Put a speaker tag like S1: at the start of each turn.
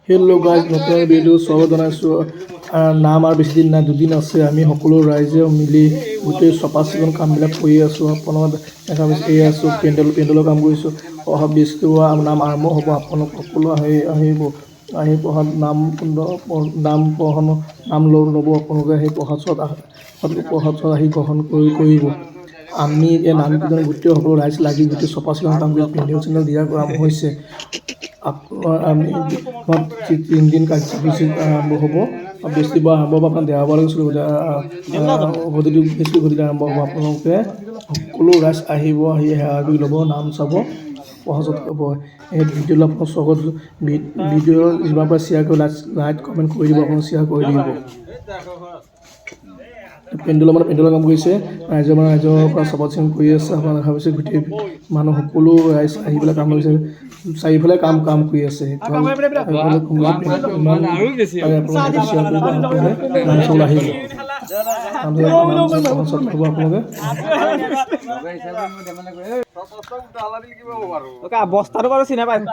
S1: Hello' guys, নতুন video' স্বাগত জনাইছোঁ। নাম আৰু বেছি দিন নাই, দুদিন আছে। আমি সকলো ৰাইজে মিলি গোটেই চফা চিকুণ কামবিলাক কৰি আছোঁ। আপোনালোকে দেখা পাইছে, এয়া আছোঁ পেণ্ডেলৰ কাম কৰিছোঁ। অহা বৃহস্পতিবাৰ নাম আৰম্ভ হ'ব। আপোনালোক সকলো আহিব, আহি প্ৰসাদ নাম ল'ব। আপোনালোকে সেই প্ৰসাদ আহি গ্ৰহণ কৰিব। আমি এই নাম কীৰ্তন গোটেই সকলো ৰাইজ লাগি গোটেই চফা চিকুণ কাম কৰি পেণ্ডেল চেণ্ডেল দিয়াৰ কাম হৈছে। আমি 3 দিন কাৰ্যসূচী আৰম্ভ হ'ব। বৃহস্পতিবাৰ আৰম্ভ হ'ব, আপোনাৰ দেওবাৰলৈকে চলিব। গধূলি বৃহস্পতিবাৰ আৰম্ভ হ'ব। আপোনালোকে সকলো ৰাইজ আহিব, আহি সেৱা কৰি ল'ব, নাম চাব, প্ৰসাদ খাব। এই ভিডিঅ'টো আপোনাক স্বাগত। ভিডিঅ' যিমান পাৰে শ্বেয়াৰ কৰি লাইক কমেণ্ট কৰি দিব। আপোনালোকে শ্বেয়াৰ কৰি দিব। পেণ্ডেলৰ কাম কৰিছে ৰাইজৰ পৰা চফা চিকুণ কৰি আছে। আপোনাৰ দেখা পাইছে গোটেই মানুহ সকলো ৰাইজ আহি পেলাই কাম কৰিছে। চাৰিওফালে কাম কৰি আছে।
S2: বস্তাটো বাৰু চিনাই পাইছো।